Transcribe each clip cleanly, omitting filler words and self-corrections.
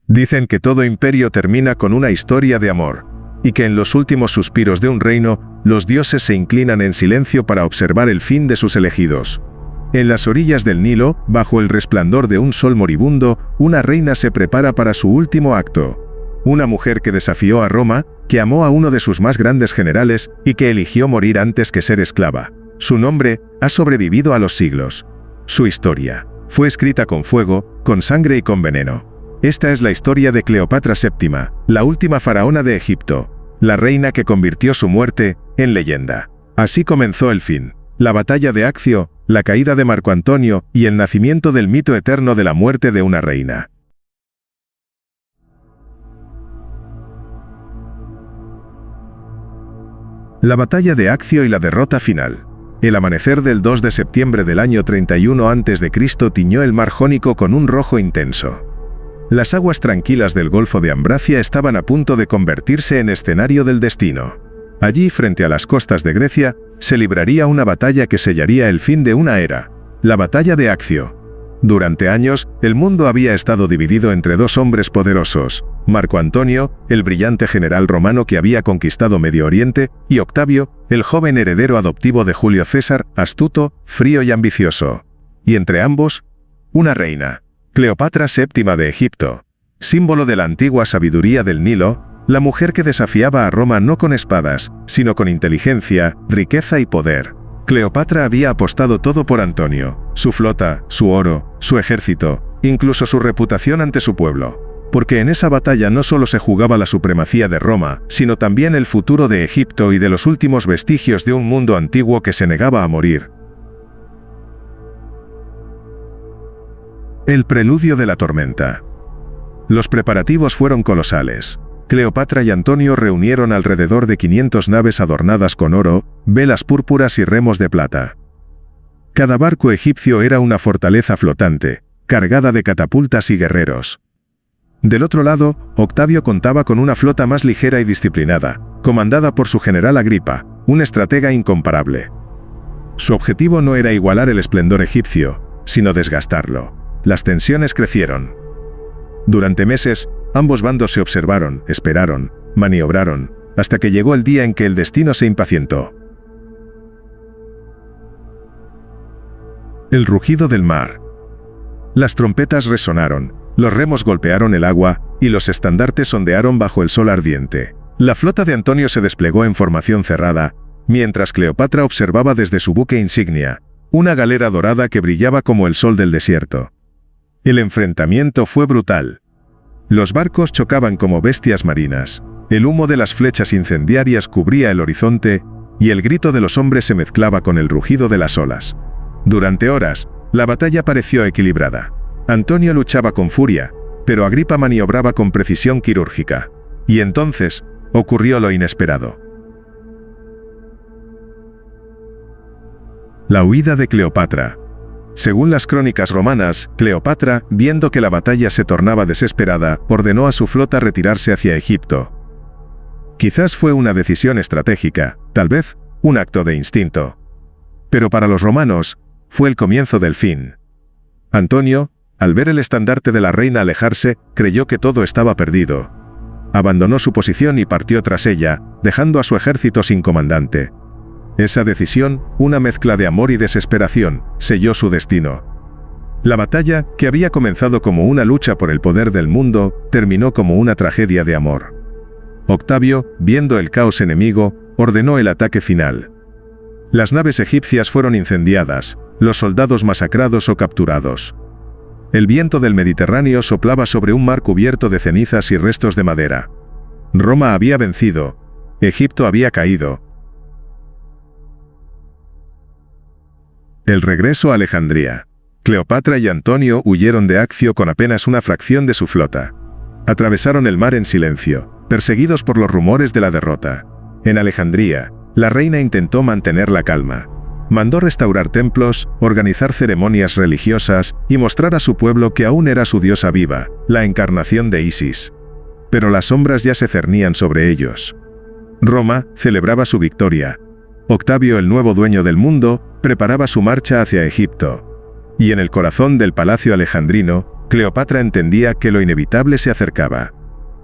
Dicen que todo imperio termina con una historia de amor, y que en los últimos suspiros de un reino, los dioses se inclinan en silencio para observar el fin de sus elegidos. En las orillas del Nilo, bajo el resplandor de un sol moribundo, una reina se prepara para su último acto. Una mujer que desafió a Roma, que amó a uno de sus más grandes generales y que eligió morir antes que ser esclava. Su nombre ha sobrevivido a los siglos. Su historia fue escrita con fuego, con sangre y con veneno. Esta es la historia de Cleopatra VII, la última faraona de Egipto, la reina que convirtió su muerte en leyenda. Así comenzó el fin, la batalla de Accio, la caída de Marco Antonio y el nacimiento del mito eterno de la muerte de una reina. La batalla de Accio y la derrota final. El amanecer del 2 de septiembre del año 31 a.C. tiñó el mar Jónico con un rojo intenso. Las aguas tranquilas del Golfo de Ambracia estaban a punto de convertirse en escenario del destino. Allí, frente a las costas de Grecia, se libraría una batalla que sellaría el fin de una era, la batalla de Accio. Durante años, el mundo había estado dividido entre dos hombres poderosos, Marco Antonio, el brillante general romano que había conquistado Medio Oriente, y Octavio, el joven heredero adoptivo de Julio César, astuto, frío y ambicioso. Y entre ambos, una reina, Cleopatra VII de Egipto, símbolo de la antigua sabiduría del Nilo, la mujer que desafiaba a Roma no con espadas, sino con inteligencia, riqueza y poder. Cleopatra había apostado todo por Antonio, su flota, su oro, su ejército, incluso su reputación ante su pueblo. Porque en esa batalla no solo se jugaba la supremacía de Roma, sino también el futuro de Egipto y de los últimos vestigios de un mundo antiguo que se negaba a morir. El preludio de la tormenta. Los preparativos fueron colosales. Cleopatra y Antonio reunieron alrededor de 500 naves adornadas con oro, velas púrpuras y remos de plata. Cada barco egipcio era una fortaleza flotante, cargada de catapultas y guerreros. Del otro lado, Octavio contaba con una flota más ligera y disciplinada, comandada por su general Agripa, un estratega incomparable. Su objetivo no era igualar el esplendor egipcio, sino desgastarlo. Las tensiones crecieron. Durante meses, ambos bandos se observaron, esperaron, maniobraron, hasta que llegó el día en que el destino se impacientó. El rugido del mar. Las trompetas resonaron, los remos golpearon el agua, y los estandartes ondearon bajo el sol ardiente. La flota de Antonio se desplegó en formación cerrada, mientras Cleopatra observaba desde su buque insignia, una galera dorada que brillaba como el sol del desierto. El enfrentamiento fue brutal. Los barcos chocaban como bestias marinas, el humo de las flechas incendiarias cubría el horizonte, y el grito de los hombres se mezclaba con el rugido de las olas. Durante horas, la batalla pareció equilibrada. Antonio luchaba con furia, pero Agripa maniobraba con precisión quirúrgica. Y entonces, ocurrió lo inesperado. La huida de Cleopatra. Según las crónicas romanas, Cleopatra, viendo que la batalla se tornaba desesperada, ordenó a su flota retirarse hacia Egipto. Quizás fue una decisión estratégica, tal vez un acto de instinto. Pero para los romanos, fue el comienzo del fin. Antonio, al ver el estandarte de la reina alejarse, creyó que todo estaba perdido. Abandonó su posición y partió tras ella, dejando a su ejército sin comandante. Esa decisión, una mezcla de amor y desesperación, selló su destino. La batalla, que había comenzado como una lucha por el poder del mundo, terminó como una tragedia de amor. Octavio, viendo el caos enemigo, ordenó el ataque final. Las naves egipcias fueron incendiadas, los soldados masacrados o capturados. El viento del Mediterráneo soplaba sobre un mar cubierto de cenizas y restos de madera. Roma había vencido, Egipto había caído. El regreso a Alejandría. Cleopatra y Antonio huyeron de Accio con apenas una fracción de su flota. Atravesaron el mar en silencio, perseguidos por los rumores de la derrota. En Alejandría, la reina intentó mantener la calma. Mandó restaurar templos, organizar ceremonias religiosas y mostrar a su pueblo que aún era su diosa viva, la encarnación de Isis. Pero las sombras ya se cernían sobre ellos. Roma celebraba su victoria. Octavio, el nuevo dueño del mundo, preparaba su marcha hacia Egipto. Y en el corazón del palacio alejandrino, Cleopatra entendía que lo inevitable se acercaba.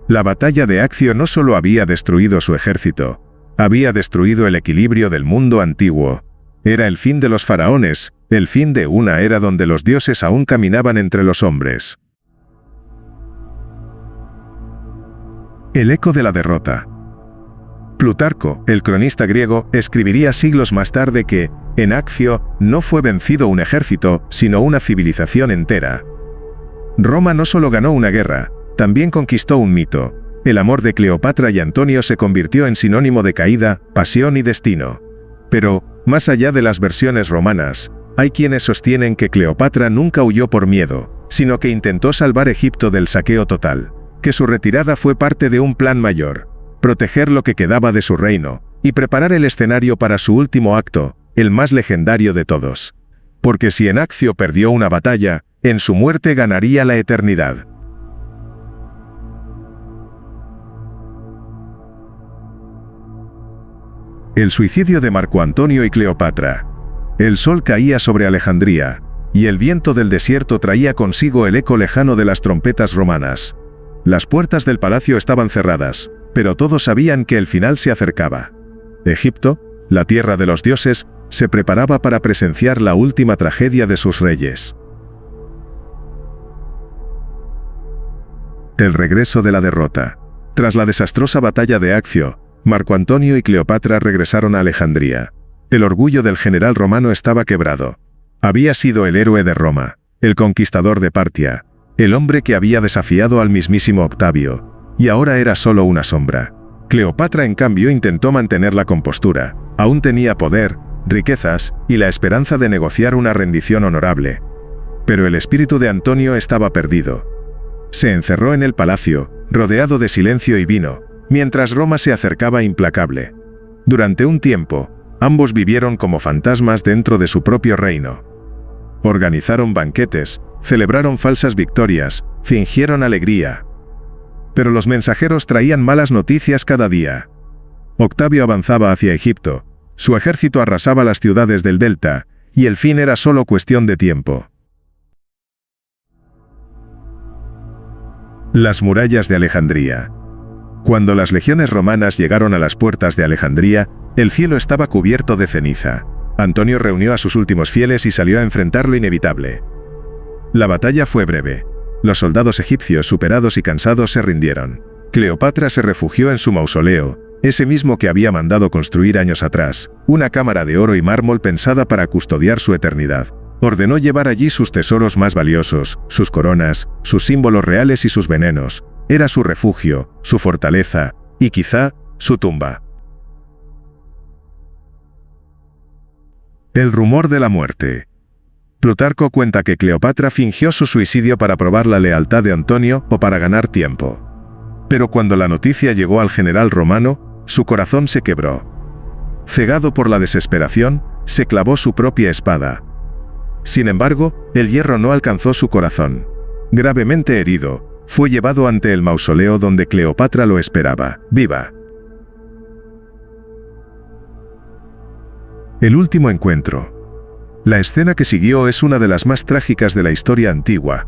La batalla de Accio no solo había destruido su ejército, había destruido el equilibrio del mundo antiguo. Era el fin de los faraones, el fin de una era donde los dioses aún caminaban entre los hombres. El eco de la derrota. Plutarco, el cronista griego, escribiría siglos más tarde que, en Accio, no fue vencido un ejército, sino una civilización entera. Roma no solo ganó una guerra, también conquistó un mito. El amor de Cleopatra y Antonio se convirtió en sinónimo de caída, pasión y destino. Pero, más allá de las versiones romanas, hay quienes sostienen que Cleopatra nunca huyó por miedo, sino que intentó salvar Egipto del saqueo total, que su retirada fue parte de un plan mayor, proteger lo que quedaba de su reino, y preparar el escenario para su último acto, el más legendario de todos. Porque si en Accio perdió una batalla, en su muerte ganaría la eternidad. El suicidio de Marco Antonio y Cleopatra. El sol caía sobre Alejandría, y el viento del desierto traía consigo el eco lejano de las trompetas romanas. Las puertas del palacio estaban cerradas, pero todos sabían que el final se acercaba. Egipto, la tierra de los dioses, se preparaba para presenciar la última tragedia de sus reyes. El regreso de la derrota. Tras la desastrosa batalla de Accio, Marco Antonio y Cleopatra regresaron a Alejandría. El orgullo del general romano estaba quebrado. Había sido el héroe de Roma, el conquistador de Partia, el hombre que había desafiado al mismísimo Octavio, y ahora era solo una sombra. Cleopatra, en cambio, intentó mantener la compostura. Aún tenía poder, riquezas y la esperanza de negociar una rendición honorable. Pero el espíritu de Antonio estaba perdido. Se encerró en el palacio, rodeado de silencio y vino, mientras Roma se acercaba implacable. Durante un tiempo, ambos vivieron como fantasmas dentro de su propio reino. Organizaron banquetes, celebraron falsas victorias, fingieron alegría. Pero los mensajeros traían malas noticias cada día. Octavio avanzaba hacia Egipto, su ejército arrasaba las ciudades del delta, y el fin era solo cuestión de tiempo. Las murallas de Alejandría. Cuando las legiones romanas llegaron a las puertas de Alejandría, el cielo estaba cubierto de ceniza. Antonio reunió a sus últimos fieles y salió a enfrentar lo inevitable. La batalla fue breve. Los soldados egipcios, superados y cansados, se rindieron. Cleopatra se refugió en su mausoleo, ese mismo que había mandado construir años atrás, una cámara de oro y mármol pensada para custodiar su eternidad. Ordenó llevar allí sus tesoros más valiosos, sus coronas, sus símbolos reales y sus venenos. Era su refugio, su fortaleza, y quizá, su tumba. El rumor de la muerte. Plutarco cuenta que Cleopatra fingió su suicidio para probar la lealtad de Antonio o para ganar tiempo. Pero cuando la noticia llegó al general romano, su corazón se quebró. Cegado por la desesperación, se clavó su propia espada. Sin embargo, el hierro no alcanzó su corazón. Gravemente herido, fue llevado ante el mausoleo donde Cleopatra lo esperaba, viva. El último encuentro. La escena que siguió es una de las más trágicas de la historia antigua.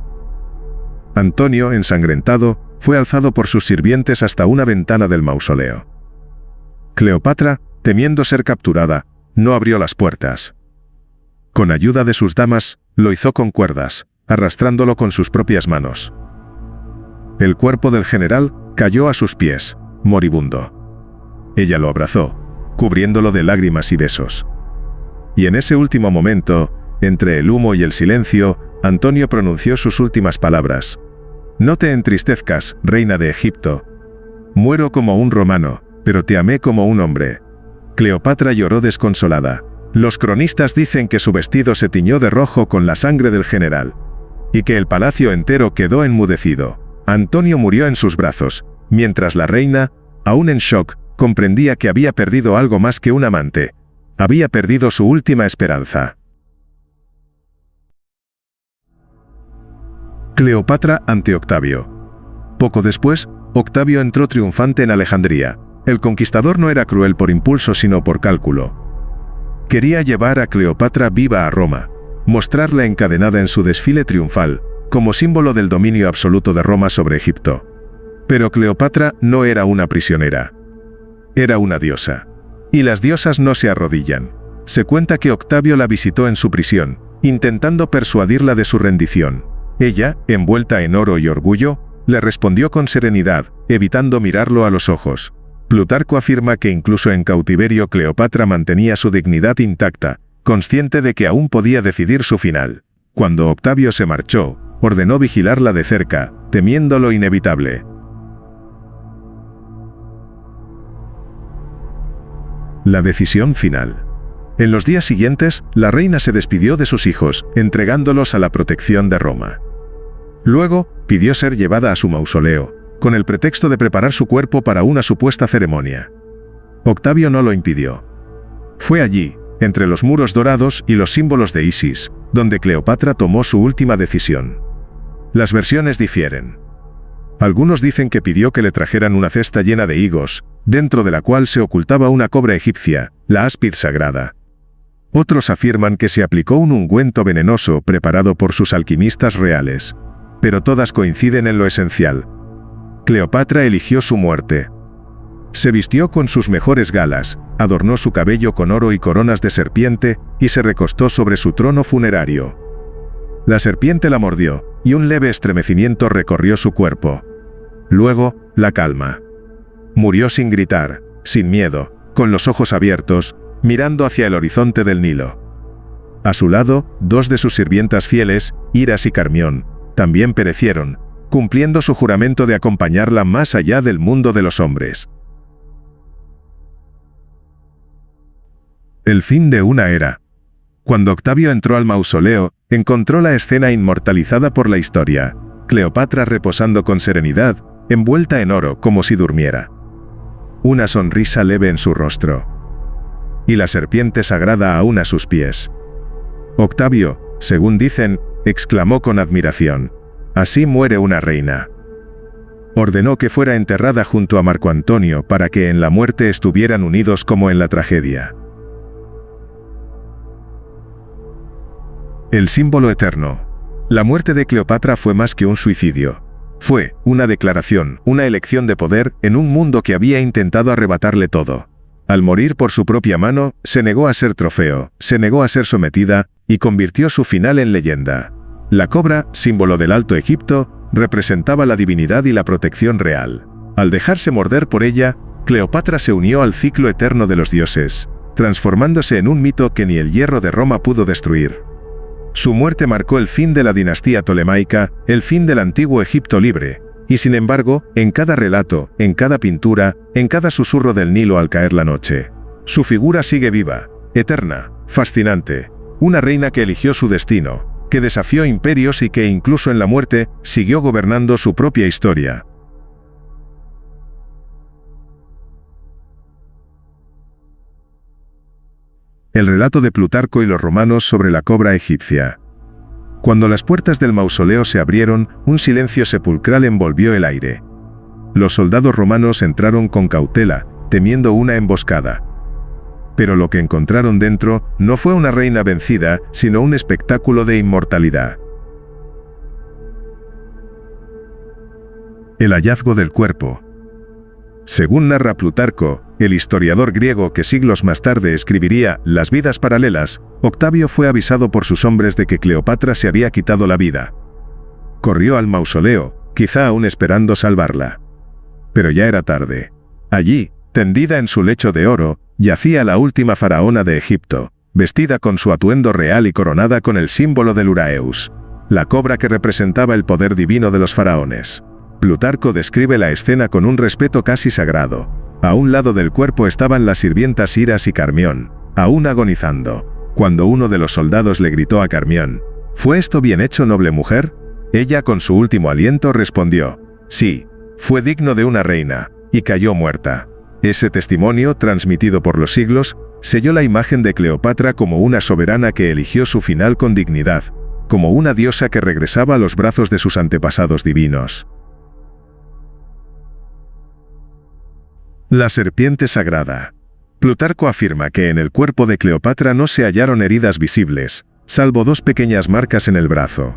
Antonio, ensangrentado, fue alzado por sus sirvientes hasta una ventana del mausoleo. Cleopatra, temiendo ser capturada, no abrió las puertas. Con ayuda de sus damas, lo izó con cuerdas, arrastrándolo con sus propias manos. El cuerpo del general cayó a sus pies, moribundo. Ella lo abrazó, cubriéndolo de lágrimas y besos. Y en ese último momento, entre el humo y el silencio, Antonio pronunció sus últimas palabras. «No te entristezcas, reina de Egipto. Muero como un romano, pero te amé como un hombre». Cleopatra lloró desconsolada. Los cronistas dicen que su vestido se tiñó de rojo con la sangre del general, y que el palacio entero quedó enmudecido. Antonio murió en sus brazos, mientras la reina, aún en shock, comprendía que había perdido algo más que un amante. Había perdido su última esperanza. Cleopatra ante Octavio. Poco después, Octavio entró triunfante en Alejandría. El conquistador no era cruel por impulso sino por cálculo. Quería llevar a Cleopatra viva a Roma, mostrarla encadenada en su desfile triunfal, como símbolo del dominio absoluto de Roma sobre Egipto. Pero Cleopatra no era una prisionera. Era una diosa. Y las diosas no se arrodillan. Se cuenta que Octavio la visitó en su prisión, intentando persuadirla de su rendición. Ella, envuelta en oro y orgullo, le respondió con serenidad, evitando mirarlo a los ojos. Plutarco afirma que incluso en cautiverio Cleopatra mantenía su dignidad intacta, consciente de que aún podía decidir su final. Cuando Octavio se marchó, ordenó vigilarla de cerca, temiendo lo inevitable. La decisión final. En los días siguientes, la reina se despidió de sus hijos, entregándolos a la protección de Roma. Luego, pidió ser llevada a su mausoleo, con el pretexto de preparar su cuerpo para una supuesta ceremonia. Octavio no lo impidió. Fue allí, entre los muros dorados y los símbolos de Isis, donde Cleopatra tomó su última decisión. Las versiones difieren. Algunos dicen que pidió que le trajeran una cesta llena de higos, dentro de la cual se ocultaba una cobra egipcia, la áspid sagrada. Otros afirman que se aplicó un ungüento venenoso preparado por sus alquimistas reales. Pero todas coinciden en lo esencial. Cleopatra eligió su muerte. Se vistió con sus mejores galas, adornó su cabello con oro y coronas de serpiente, y se recostó sobre su trono funerario. La serpiente la mordió, y un leve estremecimiento recorrió su cuerpo. Luego, la calma. Murió sin gritar, sin miedo, con los ojos abiertos, mirando hacia el horizonte del Nilo. A su lado, dos de sus sirvientas fieles, Iras y Carmión, también perecieron, cumpliendo su juramento de acompañarla más allá del mundo de los hombres. El fin de una era. Cuando Octavio entró al mausoleo, encontró la escena inmortalizada por la historia, Cleopatra reposando con serenidad, envuelta en oro como si durmiera. Una sonrisa leve en su rostro. Y la serpiente sagrada aún a sus pies. Octavio, según dicen, exclamó con admiración: «Así muere una reina». Ordenó que fuera enterrada junto a Marco Antonio para que en la muerte estuvieran unidos como en la tragedia. El símbolo eterno. La muerte de Cleopatra fue más que un suicidio. Fue una declaración, una elección de poder en un mundo que había intentado arrebatarle todo. Al morir por su propia mano, se negó a ser trofeo, se negó a ser sometida, y convirtió su final en leyenda. La cobra, símbolo del Alto Egipto, representaba la divinidad y la protección real. Al dejarse morder por ella, Cleopatra se unió al ciclo eterno de los dioses, transformándose en un mito que ni el hierro de Roma pudo destruir. Su muerte marcó el fin de la dinastía tolemaica, el fin del antiguo Egipto libre, y sin embargo, en cada relato, en cada pintura, en cada susurro del Nilo al caer la noche, su figura sigue viva, eterna, fascinante, una reina que eligió su destino, que desafió imperios y que incluso en la muerte, siguió gobernando su propia historia. El relato de Plutarco y los romanos sobre la cobra egipcia. Cuando las puertas del mausoleo se abrieron, un silencio sepulcral envolvió el aire. Los soldados romanos entraron con cautela, temiendo una emboscada. Pero lo que encontraron dentro no fue una reina vencida, sino un espectáculo de inmortalidad. El hallazgo del cuerpo. Según narra Plutarco, el historiador griego que siglos más tarde escribiría Las vidas paralelas, Octavio fue avisado por sus hombres de que Cleopatra se había quitado la vida. Corrió al mausoleo, quizá aún esperando salvarla. Pero ya era tarde. Allí, tendida en su lecho de oro, yacía la última faraona de Egipto, vestida con su atuendo real y coronada con el símbolo del Uraeus, la cobra que representaba el poder divino de los faraones. Plutarco describe la escena con un respeto casi sagrado. A un lado del cuerpo estaban las sirvientas Iras y Carmión, aún agonizando. Cuando uno de los soldados le gritó a Carmión: «¿Fue esto bien hecho, noble mujer?», ella con su último aliento respondió: «Sí, fue digno de una reina», y cayó muerta. Ese testimonio, transmitido por los siglos, selló la imagen de Cleopatra como una soberana que eligió su final con dignidad, como una diosa que regresaba a los brazos de sus antepasados divinos. La serpiente sagrada. Plutarco afirma que en el cuerpo de Cleopatra no se hallaron heridas visibles, salvo 2 pequeñas marcas en el brazo.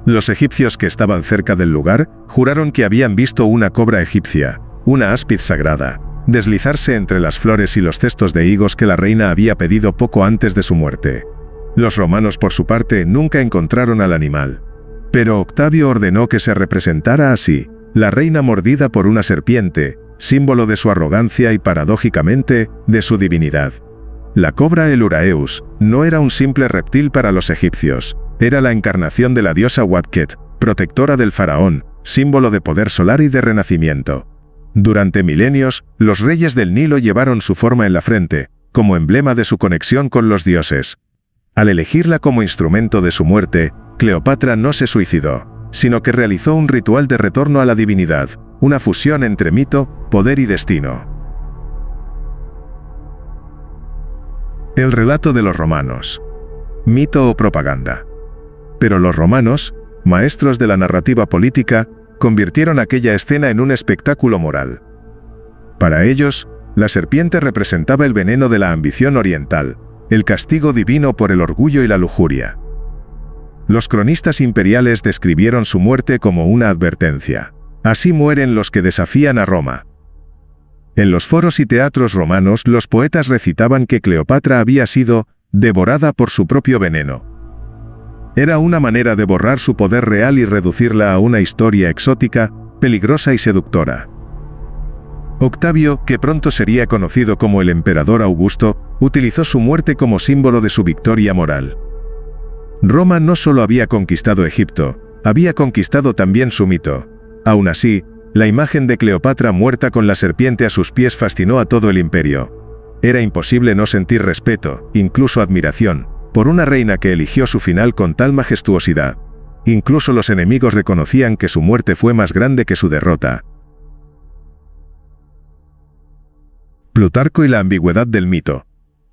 Los egipcios que estaban cerca del lugar juraron que habían visto una cobra egipcia, una áspid sagrada, deslizarse entre las flores y los cestos de higos que la reina había pedido poco antes de su muerte. Los romanos, por su parte, nunca encontraron al animal. Pero Octavio ordenó que se representara así, la reina mordida por una serpiente, símbolo de su arrogancia y, paradójicamente, de su divinidad. La cobra el Uraeus no era un simple reptil para los egipcios, era la encarnación de la diosa Watket, protectora del faraón, símbolo de poder solar y de renacimiento. Durante milenios, los reyes del Nilo llevaron su forma en la frente, como emblema de su conexión con los dioses. Al elegirla como instrumento de su muerte, Cleopatra no se suicidó, sino que realizó un ritual de retorno a la divinidad, una fusión entre mito, poder y destino. El relato de los romanos. Mito o propaganda. Pero los romanos, maestros de la narrativa política, convirtieron aquella escena en un espectáculo moral. Para ellos, la serpiente representaba el veneno de la ambición oriental, el castigo divino por el orgullo y la lujuria. Los cronistas imperiales describieron su muerte como una advertencia. Así mueren los que desafían a Roma. En los foros y teatros romanos, los poetas recitaban que Cleopatra había sido devorada por su propio veneno. Era una manera de borrar su poder real y reducirla a una historia exótica, peligrosa y seductora. Octavio, que pronto sería conocido como el emperador Augusto, utilizó su muerte como símbolo de su victoria moral. Roma no solo había conquistado Egipto, había conquistado también su mito. Aún así, la imagen de Cleopatra muerta con la serpiente a sus pies fascinó a todo el imperio. Era imposible no sentir respeto, incluso admiración, por una reina que eligió su final con tal majestuosidad. Incluso los enemigos reconocían que su muerte fue más grande que su derrota. Plutarco y la ambigüedad del mito.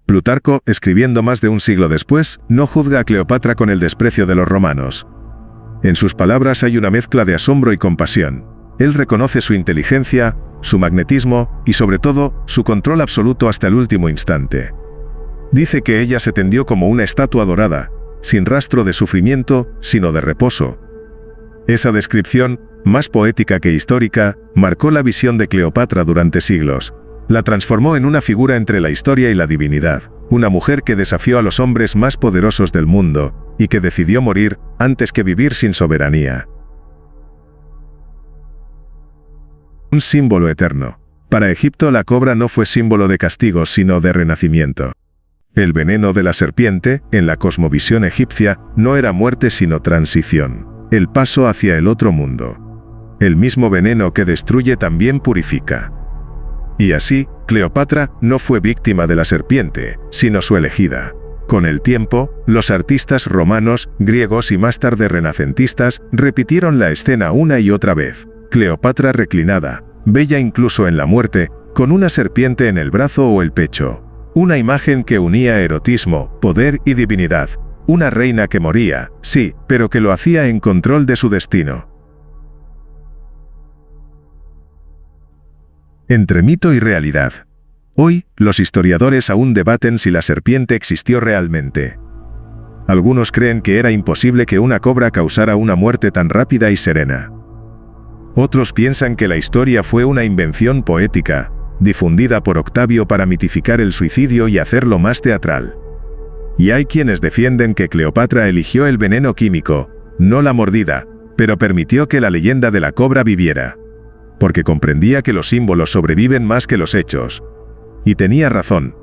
Plutarco, escribiendo más de un siglo después, no juzga a Cleopatra con el desprecio de los romanos. En sus palabras hay una mezcla de asombro y compasión. Él reconoce su inteligencia, su magnetismo y, sobre todo, su control absoluto hasta el último instante. Dice que ella se tendió como una estatua dorada, sin rastro de sufrimiento, sino de reposo. Esa descripción, más poética que histórica, marcó la visión de Cleopatra durante siglos. La transformó en una figura entre la historia y la divinidad, una mujer que desafió a los hombres más poderosos del mundo, y que decidió morir antes que vivir sin soberanía. Un símbolo eterno. Para Egipto la cobra no fue símbolo de castigo sino de renacimiento. El veneno de la serpiente, en la cosmovisión egipcia, no era muerte sino transición, el paso hacia el otro mundo. El mismo veneno que destruye también purifica. Y así, Cleopatra no fue víctima de la serpiente, sino su elegida. Con el tiempo, los artistas romanos, griegos y más tarde renacentistas repitieron la escena una y otra vez. Cleopatra reclinada, bella incluso en la muerte, con una serpiente en el brazo o el pecho. Una imagen que unía erotismo, poder y divinidad. Una reina que moría, sí, pero que lo hacía en control de su destino. Entre mito y realidad. Hoy, los historiadores aún debaten si la serpiente existió realmente. Algunos creen que era imposible que una cobra causara una muerte tan rápida y serena. Otros piensan que la historia fue una invención poética, difundida por Octavio para mitificar el suicidio y hacerlo más teatral. Y hay quienes defienden que Cleopatra eligió el veneno químico, no la mordida, pero permitió que la leyenda de la cobra viviera. Porque comprendía que los símbolos sobreviven más que los hechos. Y tenía razón.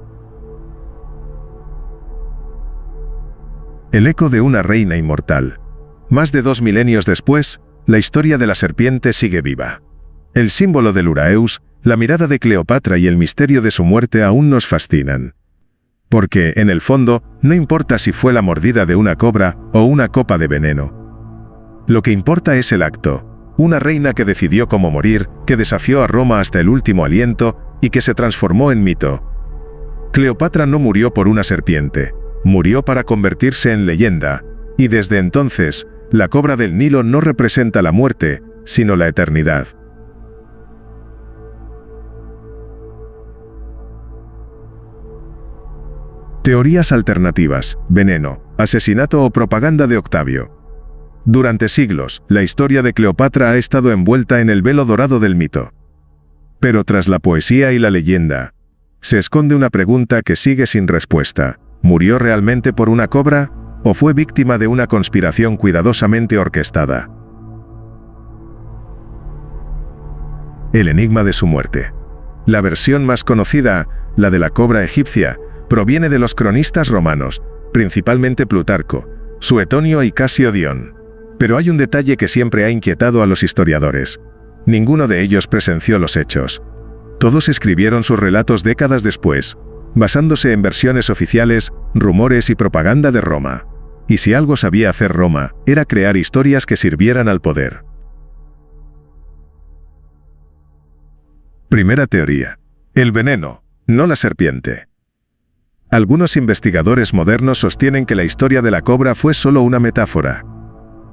El eco de una reina inmortal. Más de 2 milenios después, la historia de la serpiente sigue viva. El símbolo del Uraeus, la mirada de Cleopatra y el misterio de su muerte aún nos fascinan. Porque, en el fondo, no importa si fue la mordida de una cobra o una copa de veneno. Lo que importa es el acto. Una reina que decidió cómo morir, que desafió a Roma hasta el último aliento y que se transformó en mito. Cleopatra no murió por una serpiente, murió para convertirse en leyenda, y desde entonces, la cobra del Nilo no representa la muerte, sino la eternidad. Teorías alternativas, veneno, asesinato o propaganda de Octavio. Durante siglos, la historia de Cleopatra ha estado envuelta en el velo dorado del mito. Pero tras la poesía y la leyenda, se esconde una pregunta que sigue sin respuesta. ¿Murió realmente por una cobra, o fue víctima de una conspiración cuidadosamente orquestada? El enigma de su muerte. La versión más conocida, la de la cobra egipcia, proviene de los cronistas romanos, principalmente Plutarco, Suetonio y Casio Dion. Pero hay un detalle que siempre ha inquietado a los historiadores. Ninguno de ellos presenció los hechos. Todos escribieron sus relatos décadas después, basándose en versiones oficiales, rumores y propaganda de Roma. Y si algo sabía hacer Roma, era crear historias que sirvieran al poder. Primera teoría. El veneno, no la serpiente. Algunos investigadores modernos sostienen que la historia de la cobra fue solo una metáfora.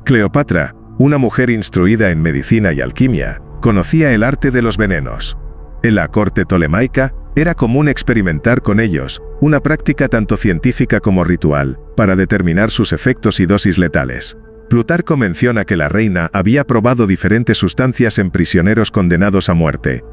Cleopatra, una mujer instruida en medicina y alquimia, conocía el arte de los venenos. En la corte tolemaica, era común experimentar con ellos, una práctica tanto científica como ritual, para determinar sus efectos y dosis letales. Plutarco menciona que la reina había probado diferentes sustancias en prisioneros condenados a muerte.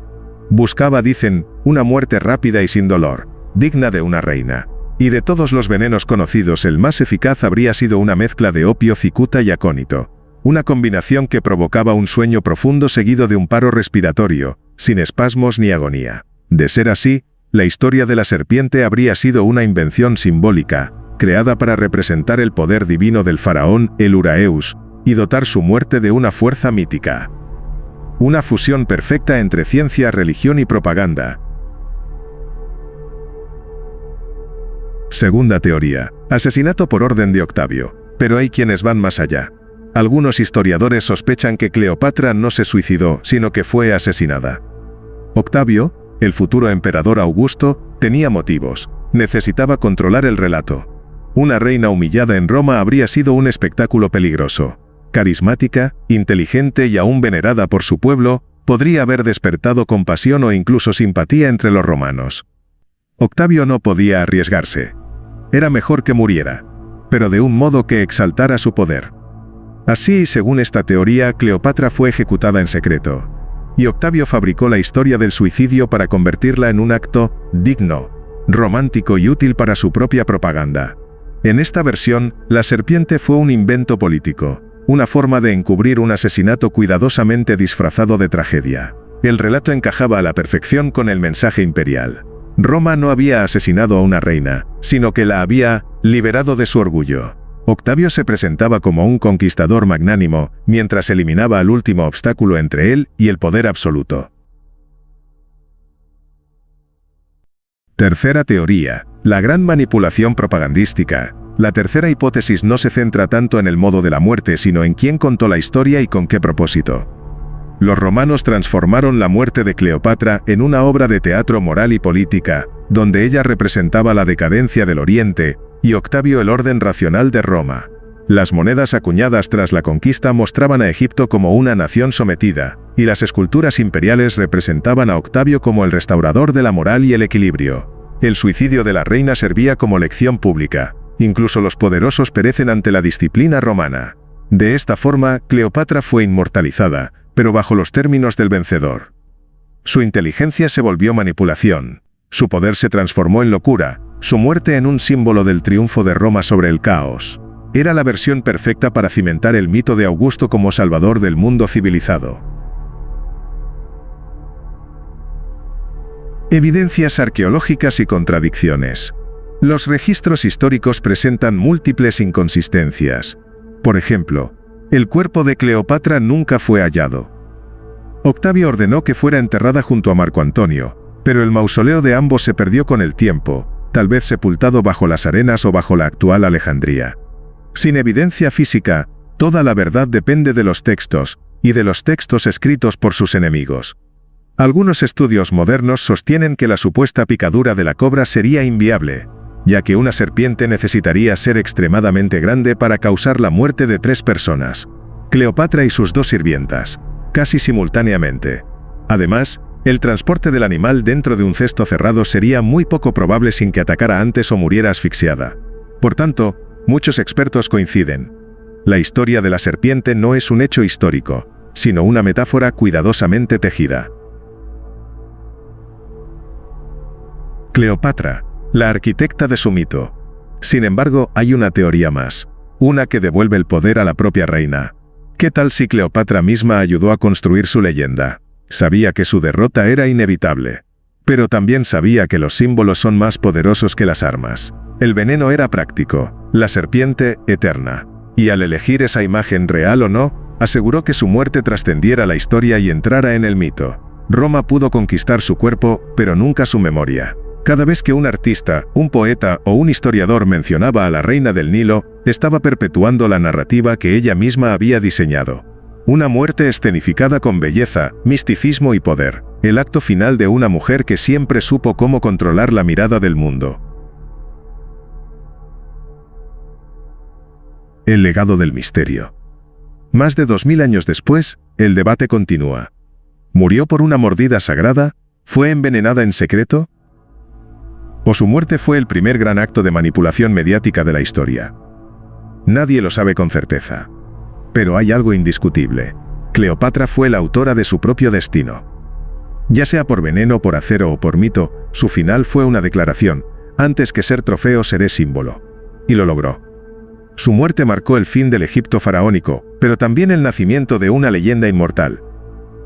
Buscaba, dicen, una muerte rápida y sin dolor, digna de una reina. Y de todos los venenos conocidos, el más eficaz habría sido una mezcla de opio, cicuta y acónito. Una combinación que provocaba un sueño profundo seguido de un paro respiratorio, sin espasmos ni agonía. De ser así, la historia de la serpiente habría sido una invención simbólica, creada para representar el poder divino del faraón, el Uraeus, y dotar su muerte de una fuerza mítica. Una fusión perfecta entre ciencia, religión y propaganda. Segunda teoría. Asesinato por orden de Octavio. Pero hay quienes van más allá. Algunos historiadores sospechan que Cleopatra no se suicidó, sino que fue asesinada. Octavio, el futuro emperador Augusto, tenía motivos. Necesitaba controlar el relato. Una reina humillada en Roma habría sido un espectáculo peligroso. Carismática, inteligente y aún venerada por su pueblo, podría haber despertado compasión o incluso simpatía entre los romanos. Octavio no podía arriesgarse. Era mejor que muriera, pero de un modo que exaltara su poder. Así, según esta teoría, Cleopatra fue ejecutada en secreto, y Octavio fabricó la historia del suicidio para convertirla en un acto digno, romántico y útil para su propia propaganda. En esta versión, la serpiente fue un invento político, una forma de encubrir un asesinato cuidadosamente disfrazado de tragedia. El relato encajaba a la perfección con el mensaje imperial. Roma no había asesinado a una reina, sino que la había liberado de su orgullo. Octavio se presentaba como un conquistador magnánimo, mientras eliminaba al último obstáculo entre él y el poder absoluto. Tercera teoría. La gran manipulación propagandística. La tercera hipótesis no se centra tanto en el modo de la muerte, sino en quién contó la historia y con qué propósito. Los romanos transformaron la muerte de Cleopatra en una obra de teatro moral y política, donde ella representaba la decadencia del Oriente, y Octavio el orden racional de Roma. Las monedas acuñadas tras la conquista mostraban a Egipto como una nación sometida, y las esculturas imperiales representaban a Octavio como el restaurador de la moral y el equilibrio. El suicidio de la reina servía como lección pública. Incluso los poderosos perecen ante la disciplina romana. De esta forma, Cleopatra fue inmortalizada, pero bajo los términos del vencedor. Su inteligencia se volvió manipulación, su poder se transformó en locura, su muerte en un símbolo del triunfo de Roma sobre el caos. Era la versión perfecta para cimentar el mito de Augusto como salvador del mundo civilizado. Evidencias arqueológicas y contradicciones. Los registros históricos presentan múltiples inconsistencias. Por ejemplo, el cuerpo de Cleopatra nunca fue hallado. Octavio ordenó que fuera enterrada junto a Marco Antonio, pero el mausoleo de ambos se perdió con el tiempo, tal vez sepultado bajo las arenas o bajo la actual Alejandría. Sin evidencia física, toda la verdad depende de los textos, y de los textos escritos por sus enemigos. Algunos estudios modernos sostienen que la supuesta picadura de la cobra sería inviable, ya que una serpiente necesitaría ser extremadamente grande para causar la muerte de 3 personas, Cleopatra y sus 2 sirvientas, casi simultáneamente. Además, el transporte del animal dentro de un cesto cerrado sería muy poco probable sin que atacara antes o muriera asfixiada. Por tanto, muchos expertos coinciden. La historia de la serpiente no es un hecho histórico, sino una metáfora cuidadosamente tejida. Cleopatra, la arquitecta de su mito. Sin embargo, hay una teoría más, una que devuelve el poder a la propia reina. ¿Qué tal si Cleopatra misma ayudó a construir su leyenda? Sabía que su derrota era inevitable, pero también sabía que los símbolos son más poderosos que las armas. El veneno era práctico, la serpiente eterna, y al elegir esa imagen real o no, aseguró que su muerte trascendiera la historia y entrara en el mito. Roma pudo conquistar su cuerpo, pero nunca su memoria. Cada vez que un artista, un poeta o un historiador mencionaba a la reina del Nilo, estaba perpetuando la narrativa que ella misma había diseñado. Una muerte escenificada con belleza, misticismo y poder, el acto final de una mujer que siempre supo cómo controlar la mirada del mundo. El legado del misterio. Más de 2000 años después, el debate continúa. ¿Murió por una mordida sagrada? ¿Fue envenenada en secreto? ¿O su muerte fue el primer gran acto de manipulación mediática de la historia? Nadie lo sabe con certeza. Pero hay algo indiscutible. Cleopatra fue la autora de su propio destino. Ya sea por veneno, por acero o por mito, su final fue una declaración: antes que ser trofeo seré símbolo. Y lo logró. Su muerte marcó el fin del Egipto faraónico, pero también el nacimiento de una leyenda inmortal.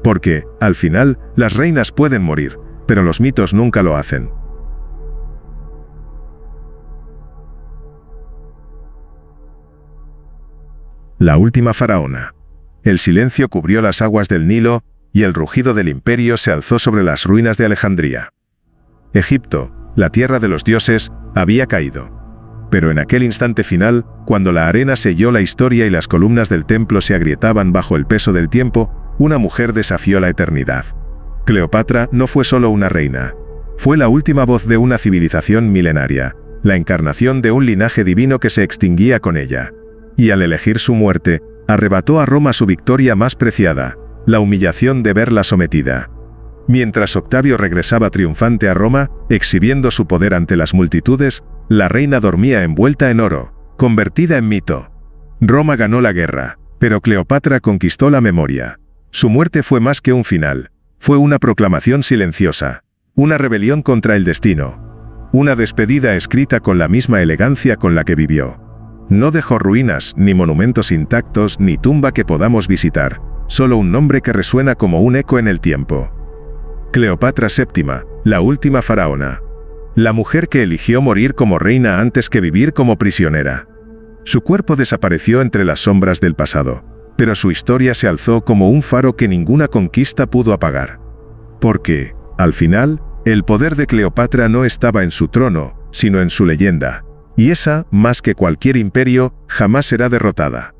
Porque, al final, las reinas pueden morir, pero los mitos nunca lo hacen. La última faraona. El silencio cubrió las aguas del Nilo, y el rugido del imperio se alzó sobre las ruinas de Alejandría. Egipto, la tierra de los dioses, había caído. Pero en aquel instante final, cuando la arena selló la historia y las columnas del templo se agrietaban bajo el peso del tiempo, una mujer desafió la eternidad. Cleopatra no fue solo una reina. Fue la última voz de una civilización milenaria, la encarnación de un linaje divino que se extinguía con ella. Y al elegir su muerte, arrebató a Roma su victoria más preciada, la humillación de verla sometida. Mientras Octavio regresaba triunfante a Roma, exhibiendo su poder ante las multitudes, la reina dormía envuelta en oro, convertida en mito. Roma ganó la guerra, pero Cleopatra conquistó la memoria. Su muerte fue más que un final, fue una proclamación silenciosa, una rebelión contra el destino, una despedida escrita con la misma elegancia con la que vivió. No dejó ruinas, ni monumentos intactos, ni tumba que podamos visitar, solo un nombre que resuena como un eco en el tiempo. Cleopatra VII, la última faraona. La mujer que eligió morir como reina antes que vivir como prisionera. Su cuerpo desapareció entre las sombras del pasado, pero su historia se alzó como un faro que ninguna conquista pudo apagar. Porque, al final, el poder de Cleopatra no estaba en su trono, sino en su leyenda. Y esa, más que cualquier imperio, jamás será derrotada.